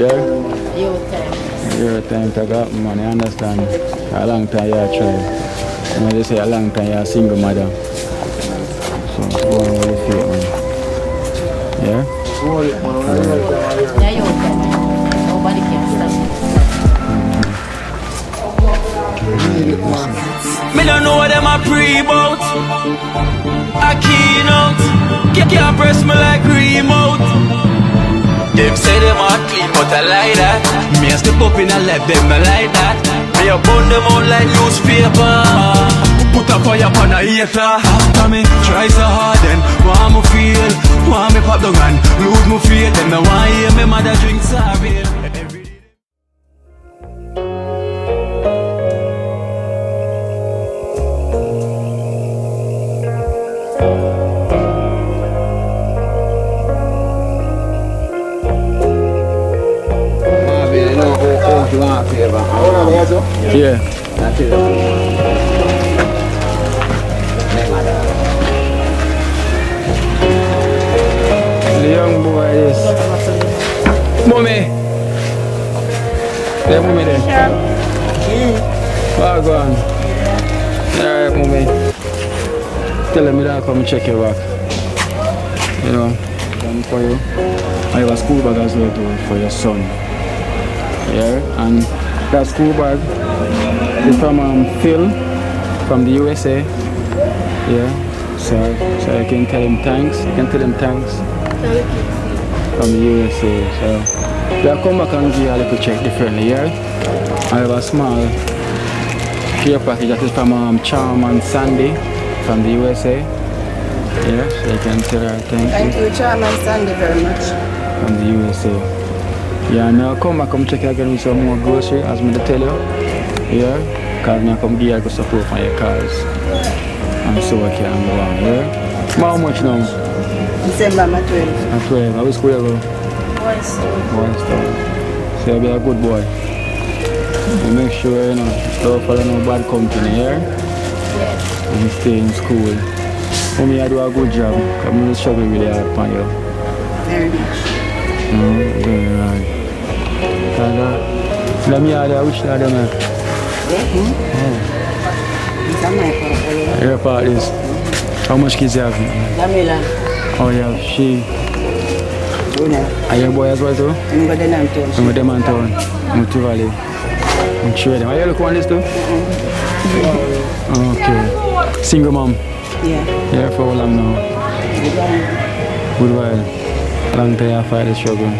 Yeah? Your time. Your time to go, man, you understand? A long time you try. When they say a long time you're a single mother. So, go on with the feet, man. Yeah? Yeah, your time. Nobody can stop Me don't know what them a pre-bout. A keynote. Can't press me like remote. Them say them a clean, but I like that. Me a step up in a left, them I like that. Me a burn them out like newspaper. Put a fire upon a hater. After me try so hard, then want me feel, want me pop down and lose me faith. Them no want hear me mother drink sorry. Yeah. The young boy is. Mommy! Yeah, mommy there. Oh, go on. Alright, mommy. Tell them that I come check your back. You know, done for you. I have a school bag as well too for your son. Yeah, and that school bag is from Phil from the USA. Yeah, so I can tell him thanks. You can tell him thanks from the USA. So they'll come back and give you a little check differently. Yeah, I have a small care package that is from Charm and Sandy from the USA. Yeah, so you can tell her Thank you, Charm and Sandy, very much. From the USA. Yeah, now come check again with some more grocery, as I tell you. Yeah, because now come give you support for your cars. And so I can go on, yeah? How much now? December 12. At 12, how school you go? Boys. So you'll be a good boy. You make sure, you know, don't follow no bad company, yeah? Yes. And stay in school. For me, I do a good job. I'm really struggling really hard for you. Very much. Very right. Let me add which are them? It's a my part. Your part is how much kids you have? Jamila. Oh, you have she. Una. Are your boy as well too? I'm going to town. I'm with them on town. Mutu Valley. I'm sure them. Are you looking on this too? Okay. Single mom? Yeah. Yeah, for how long now? Good while. Long time I fight the struggle.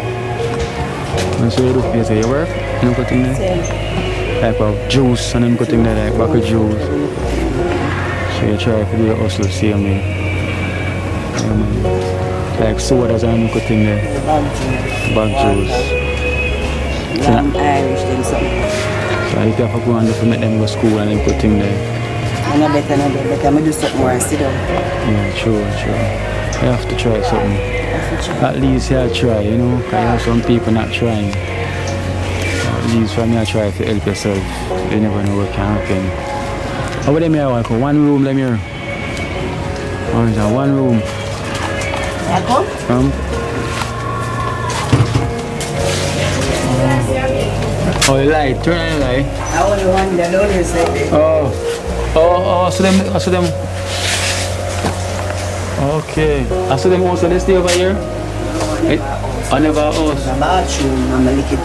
And so you do you say you work? You know what in there? Type of juice and then put in there like back of juice. So you try to do the hustle same way. Like sodas and put in there. Bag juice. Lamb Irish them something. So you have to go and to make them go to school and then put in there. No better. I do something more and sit down. Yeah, true. You have to try something. At least you try, you know, because you have some people not trying. At least for me, I try to help yourself. You never know what can happen. How about them here? One room, them here. Or is that one room? I come? Oh, the light. Turn on the light. I only one that only say. Oh, so them. Okay. I saw them also they stay over here? I never house. The bathroom, I'm a little too.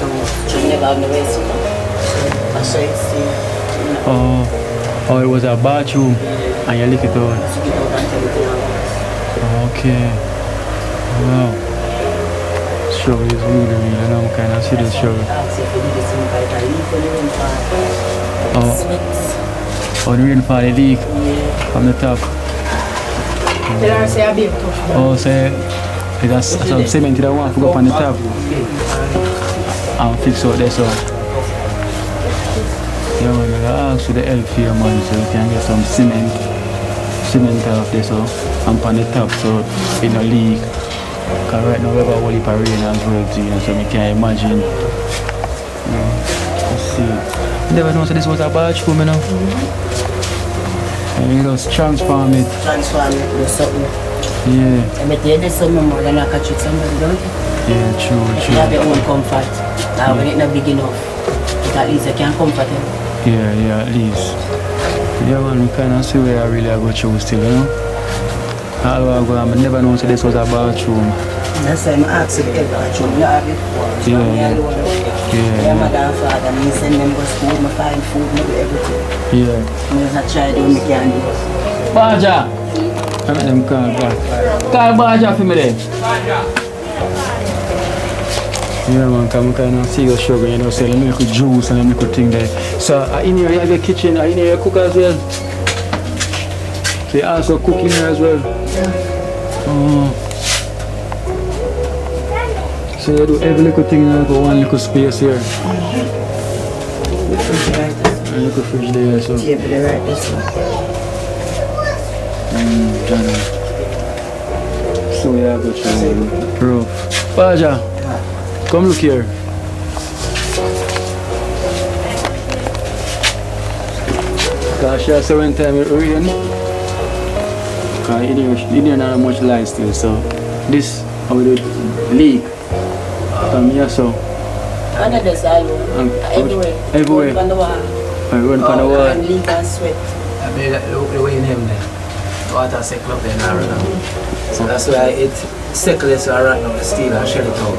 Never on the rest. I saw it still. Oh, it was a bathroom and you lick it out. Okay. Wow. Struggle is really, and I'm kind of see the struggle. Oh, the rainfall, the leak from the top. Oh, say that's some cement that want to go up on the top and fix out there, so yeah, man, I ask for the help here, man, so we can get some cement off there, so and on the top, so it no leak. Because right now we have a whole heap of rain as well, so we can imagine. Let's see. Never know, so this was a bathroom, you know. And you just transform it. Transform it to something. Yeah. I bet you there's something more than I catch it somebody, don't you? Yeah, true. You have your own comfort. When it's not big enough, at least I can comfort him. Yeah, at least. Yeah, man, we kind of see where I really go through still, you know? All I go, I never know this was a bathroom. That's why I'm asking the bathroom. You have it for Yeah. My mother and father, me send them to school, I find food, I do everything. Yeah. I just try to do what I can do. Baja! I make them call back. Call Baja for me then. Yeah, man, come kind of see your sugar, you know, sell them little juice and them little thing there. So, in here you have your kitchen, in here you cook as well. So you also cook in here as well. So you do every little thing in one little space here. And little fridge there, so. Table right this one. So we have to try rough. Baja, come look here. Because she has one time it rain. Because in here not much light still, so this how we do leak. From here, so. Under the side, everywhere. Run on the wall. Run on the wall. And leak and sweat. I mean, look the way in him there. Water cycle up there and run out. So that's why it cycles so I run out the steel and shell it out.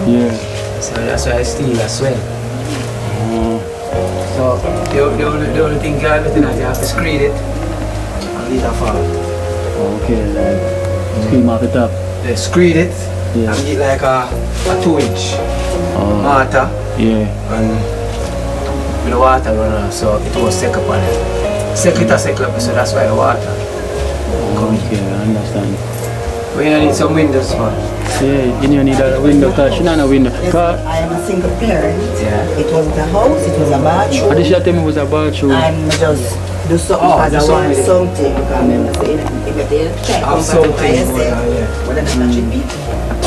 Yeah. So that's why steel as well. So the only thing you have is that you have to screed it and leave it fall. Okay, like scream off the top. They screed it Yeah. and get like a 2-inch mortar Yeah. and with the water run off, so it was sick up on it. Sick it up, so that's why the water come in. Okay, I understand. We need some windows for. Yeah, you need a window because she not a window. I am a single parent. Yeah. It wasn't a house, it was a bathroom. And this you tell me was a bathroom. I'm just do something because I want something because I'm saying if they try to comfort something by yourself, yeah. well then I'm not people.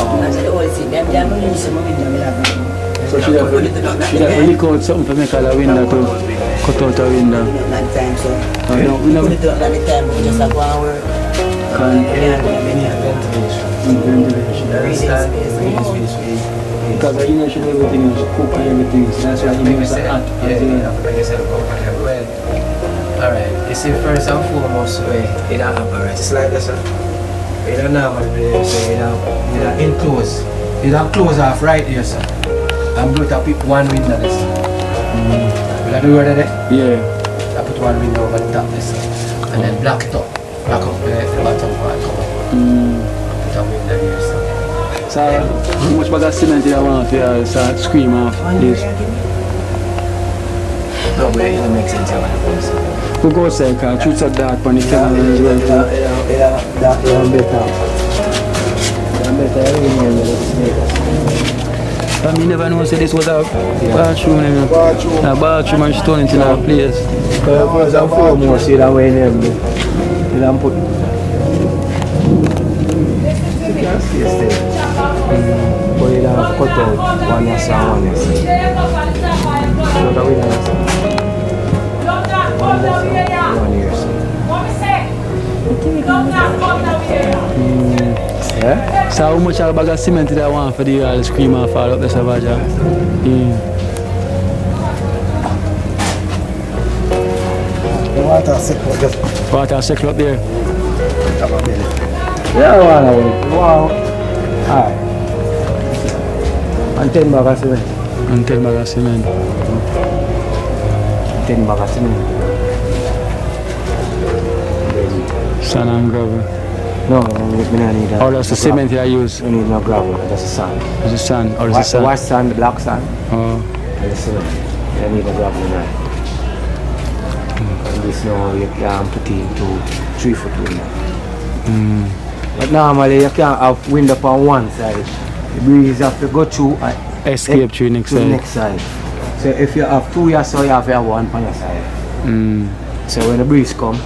And so they always say, them lose some window, we have no. So she have really cut something to make a window to cut out a window. Not time, so We put it out at the time, we just have to work. Ventilation. Because you know she do everything, she cook and everything, so that's why you use a hot as well. Alright, you see, first and foremost, you don't have a rest. It's like this, you don't normally play, so you don't enclose. You don't close off right here, sir. And put up one window this. Will I do it there? Yeah. I put one window over the top this. And then block it up. Block up the bottom part, come up. Put a window here, sir. So, how much bag of cement do you want to start scream off this? No, but it doesn't make sense. Who goes there, because truths are dark on the camera as well. That one better. I mean, never know say this was a bathroom, you know. A bathroom and she turned into a place. First and foremost, you don't wear them. You don't put. You can stay still. But you don't cut out one yes and one yes. So that we don't understand. One yes and 1 year. Yeah? So how much a bag of cement did I want for the scream and fall up the Savage? Water cycle just Water cycle up there. yeah, wow. Alright. And 10 bags of cement. And 10 bags of cement. 10 bags of cement. Sand and gravel. No, we don't need that. Or that's the cement I use? We need no gravel, that's the sand. Is it sand? Or is it sand? White sand, black sand, Oh. and the cement. You don't need no gravel in that. And this now you can put into 3 foot window. But normally you can't have window on one side. The breeze have to go through and Escape through next to the side. next side. So if you have 2 here, so you have to have 1 on your side. So when the breeze come,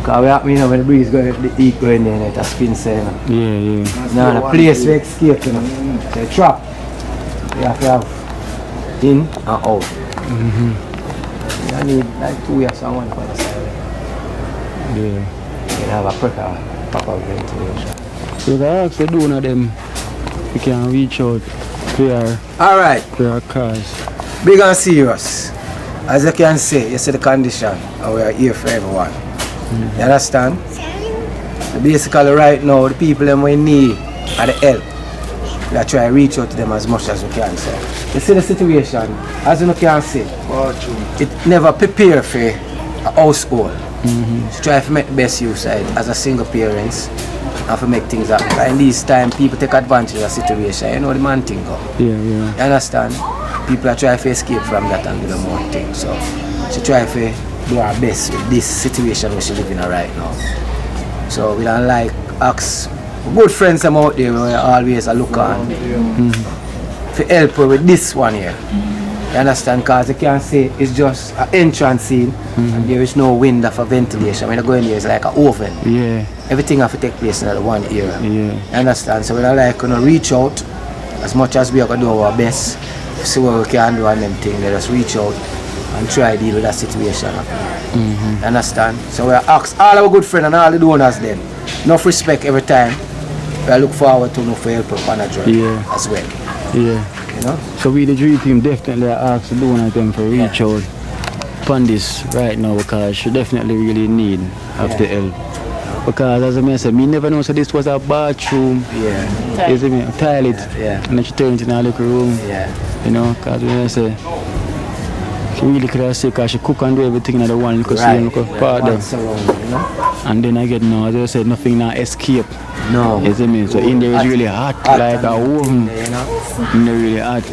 because we know when the breeze go, the heat go in there, it spins there. Yeah. Now the place we escape, you know. So trap, you have to have in and out. You need like 2 years and 1 for the side. Yeah. You can have a proper ventilation. So if I ask the donor them, you can reach out to Alright, for our cars. big and serious. As you can see, you see the condition, and we are here for everyone. You understand? Basically right now, the people them we need are the help. We are trying to reach out to them as much as we can. So, you see the situation, as you can see, it never prepare for a household. So try to make the best use of it as a single parents and to make things happen. In these times, people take advantage of the situation. You know the man thing go. Yeah. You understand? People are trying to escape from that and do the more thing. So try to do our best with this situation we should live in right now. So we don't like ask good friends I'm out there we always look on to help with this one here. You understand? Because you can see it's just an entrance scene and there is no window for ventilation. When you go in there it's like an oven. Yeah. Everything have to take place in the one area. Yeah. You understand? So we don't like reach out as much as we are going to do our best. See what we can do on them things. Let us reach out and try to deal with that situation. You understand? So we ask all our good friends and all the donors then. Enough respect every time. We look forward to for help on a journey as well. Yeah. You know? So we the dream team definitely ask the donors them for reach out upon this right now because she definitely really need of the help. Because as I said, me never know so this was a bathroom. Yeah. You see me? A toilet. Yeah. And then she turned it in a little room. Yeah. You know, because when I say she really could have said because she cook and do everything in the one little same little part there. You know? And then I get now, as I said, nothing now escape. No. You see me? So in there is really hot like a oven. You know? In there really hot.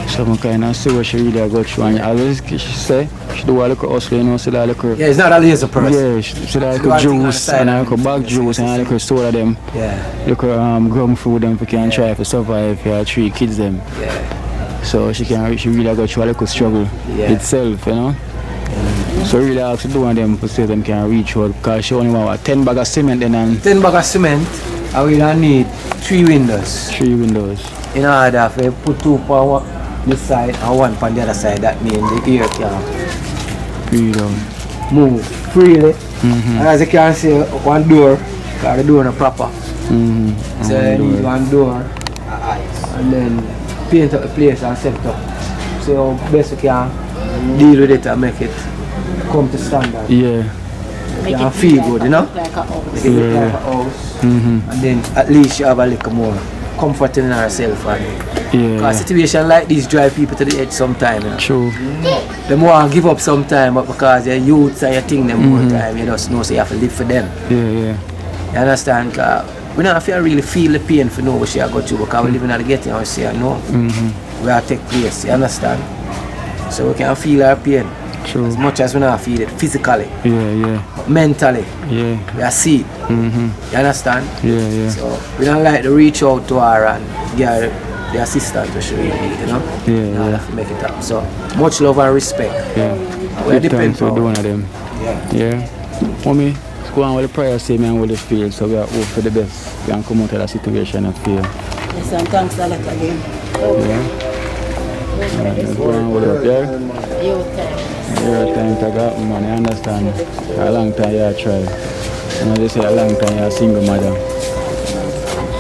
So I kind of see what she really got through. And always she say, she do a little hustle, you know, see that little... Yeah, it's not a laser person. Yeah, she see that little juice and a little bag juice and a little soda them. Yeah. Little gum food them for can try to survive for 3 kids them. Yeah. So she really got through a little struggle itself, you know. So really I have to do one of them to see them can reach out because she only want 10 bag of cement then and 10 bag of cement and we don't need 3 windows. 3 windows. In order to put 2 on this side and 1 on the other side, that means the air can move freely. And as you can see, 1 door, because the door is not proper. So you need 1 door and then paint up the place and set it up. So best you can deal with it and make it come to standard. Yeah. You can feel good, you know? Like a house. Make it look like a house. And then at least you have a little more comfort in yourself. Because a situation like this drive people to the edge sometime. You know? True. They more give up sometime, but because your youths and your thing them more time, you just know so you have to live for them. Yeah. You understand? Because we don't have to really feel the pain for know what she got through because we live in the getting and we say no. We are take place, you understand? So we can feel our pain. True. As much as we not feel it physically. Yeah. Mentally. Yeah. We are see it. You understand? Yeah. So we don't like to reach out to her and give her the assistance to she really need, you know? Yeah. Have to make it up. So much love and respect. Yeah. We depend on on one of them. Yeah. Mommy, go on with the prayer say me and with the feel so we are hope for the best. We can come out of the situation and feel. Yes, and thanks a lot again. Yeah. Go on with it, yeah? Your time. Your time to got money, I understand. A long time you try. And I just say a long time you're a single mother.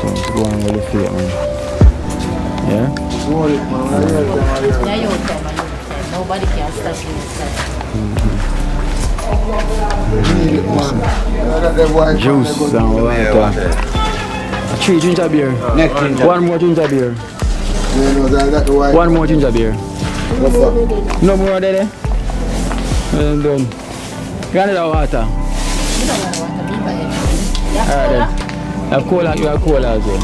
So go on with the feel, man. Yeah? Yeah, your time. Nobody can stop you. Juice and water. 3 ginger beer. 1 more ginger beer. 1 more ginger beer. No more there. Done. Get the water. Alright then. You have cola as well.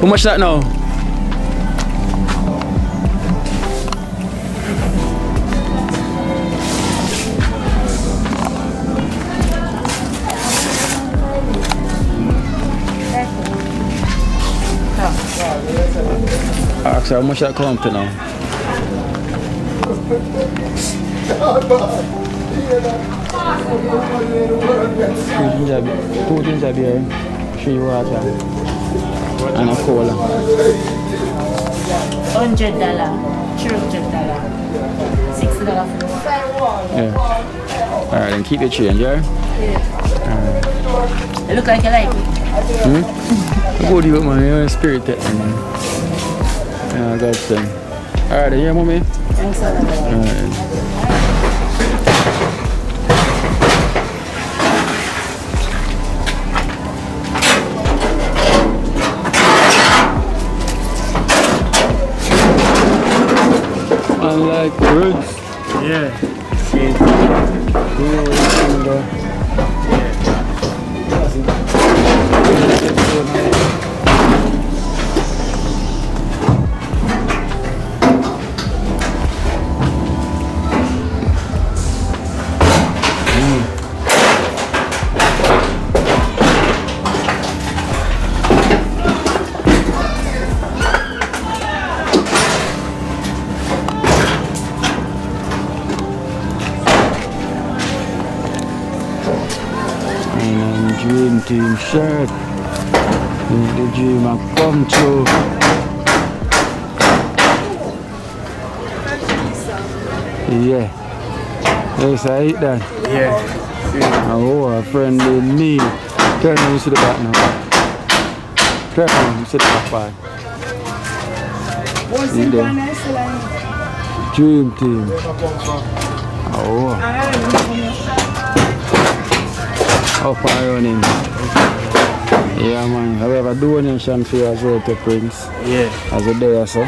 How much that now? Ask her how much that come to now? Two ginger beer, 3 water, and a cola. $100, 3 $300. $60 for the Yeah. Alright, then keep your change, yeah? It look like you like it. Good you man, you're spirited man. Yeah, God's son. Alright, then, yeah, mommy? Thanks a lot. Alright. Unlike birds. Yeah. Dream team shirt. The dream I come true. Yeah. Yes, I eat that. Yeah. Oh, a friendly meal. Turn on, you see the back now. Turn on, you see the back part. Eat them. Dream team. Oh. Up and running. Yeah man, I have a donation for you as well to Prince. Yeah. As a day or so. I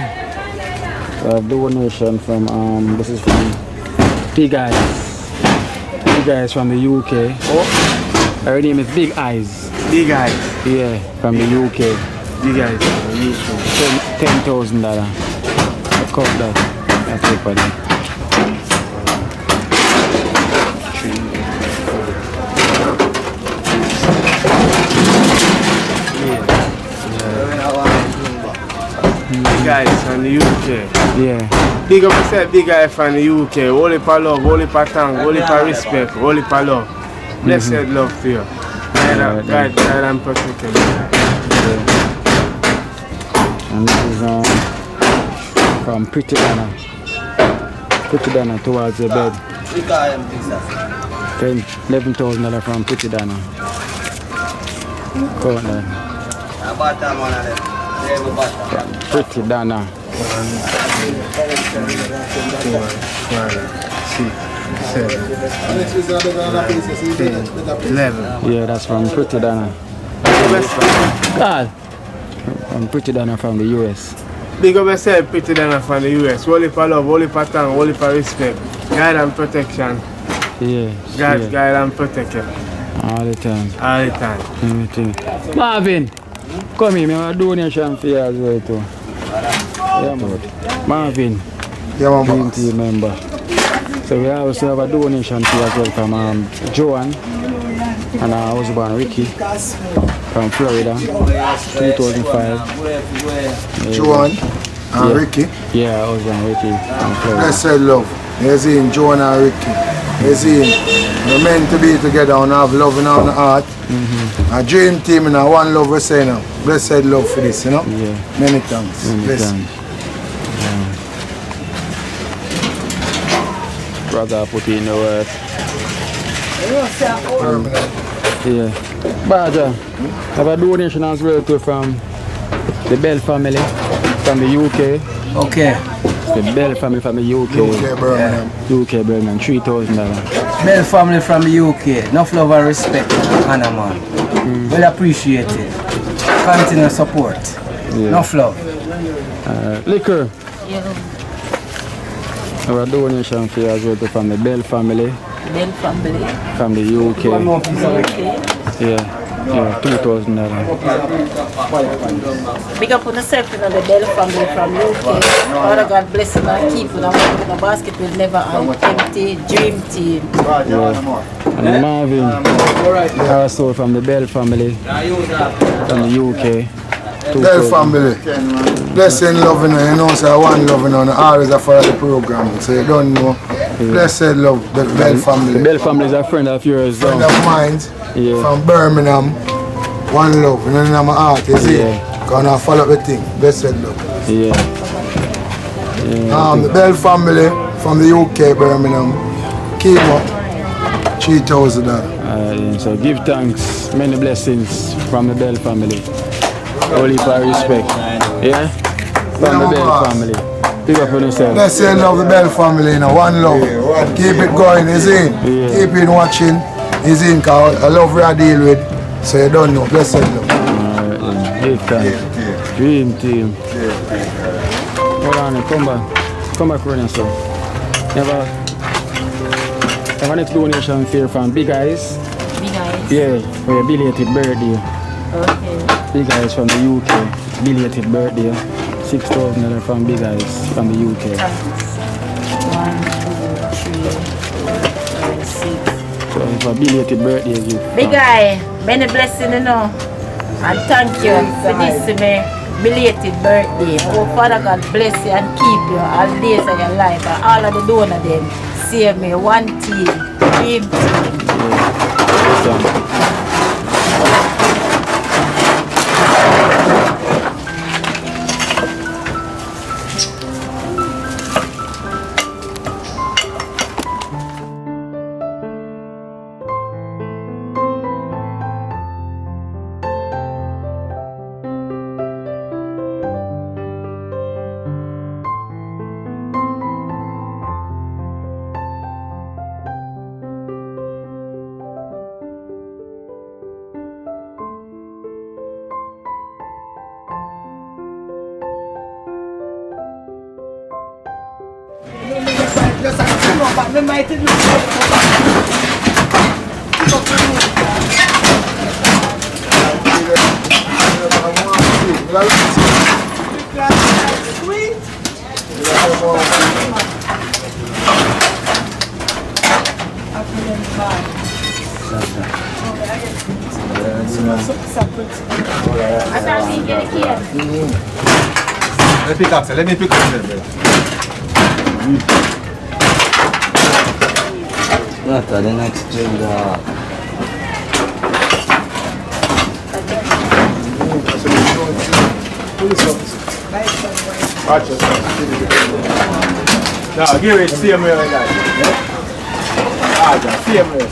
have donation from this is from Big Eyes. Big Eyes from the UK. Oh. Her name is Big Eyes. Big Eyes. Yeah, from the UK. Big Eyes from the UK. $10,000. I cut that. That's it for them. Big Eyes from the UK. Yeah. Big up yourself, Big Eyes from the UK. Holy for love, holy for thanks, holy for respect, holy for love. Blessed love to you. Guide and protect you. And this is from Pretty Dana. Pretty Dana towards your bed. $11,000 from Pretty Dana. Count that. Pretty Dana. 1, 2, 4, 5, 6, 7, 8, 11. Yeah, that's from Pretty Dana. God. From Pretty Dana from the US. Big up yourself, Pretty Dana from the US. Holy for love, holy for thanks, holy for respect. Guide and protection. Yeah. Guide and protect you. All the time. All the time. Everything. Marvin, come here, I have a donation for you as well too. Yeah, man. Marvin. Yeah, man. Dream team member. So we also have a donation for you as well from Joanne and her husband Ricky from Florida, 2005. Joanne and Ricky. Yeah, her husband Ricky from Florida. Blessed love. You see, Joanne and Ricky. You see, we're meant to be together and have love in our heart. A dream team and one love we say now. Blessed love for this, you know? Yeah. Many thanks. Many Bless. thanks. Brother put in the work. Yeah. Badger, I have a donation as well too from the Bell family from the UK. Okay. The Bell family from the UK. UK Birmingham. UK Birmingham, $3,000. Bell family from the UK. Enough love and respect, Anna man. Well appreciated. Continue support. Yeah. Enough love. Liquor. Yeah, I have a donation for you as well too from the Bell family Bell family. from the UK. Okay. Yeah, $2,000. Big up on yourself, you know, the Bell family from UK. Father God bless you and keep you. The basket will never empty. Dream team. And Marvin, also from the Bell family from the UK. Bell family. Blessing loving you know, so one loving and always a follow the program. So you don't know. Blessed love, the Bell family. The Bell family is a friend of yours. Friend of mine Yeah. from Birmingham. One love, you know, in my heart, you see? Yeah. Gonna follow up the thing. Blessed love. Yeah. The Bell family from the UK, Birmingham. Kino, $3,000. So give thanks, many blessings from the Bell family. Only for respect. Yeah? From the Bell family. Pick up on yourself. Let's say love the Bell family, you know, one love. Keep it going, is in. Keep it watching, is in, because I love where I deal with. So you don't know. Blessed love. Give thanks. Dream team. Hold on, come back. Come back around yourself. Never next donation fair from Big Eyes. Big Eyes? Yeah, for your belated birthday. Okay. Big Eyes from the UK. Belated birthday. $6,000 from Big Eyes from the UK. Thanks. 1, 2, 3, 4, 6. So it's a belated birthday gift. Big Eye, many blessings, you know. And thank you for this belated birthday. Oh, Father God bless you and keep you all the days of your life. And all of the donors them. Save me, one team, dream team. Let me pick up there, brother. Not the next drink. No, give it, see him here like that. Yeah? See him here.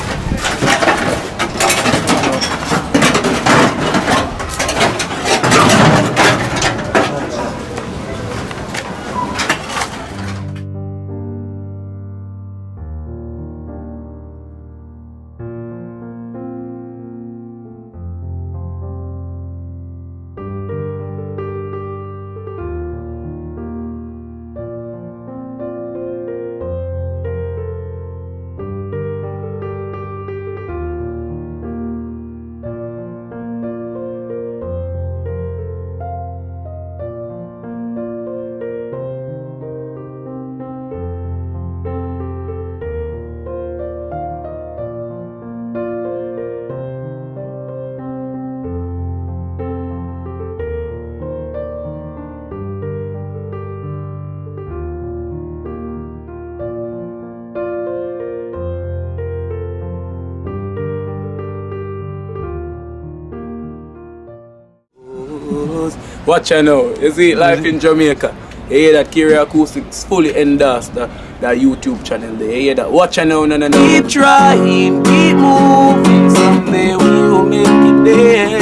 Watch out now, you see life in Jamaica. You hear that Kiri Acoustics fully endorsed that YouTube channel there. You hear that? Watch out now, no. Keep trying, keep moving. Someday we will make it there.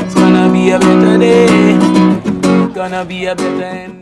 It's gonna be a better day. Gonna be a better end.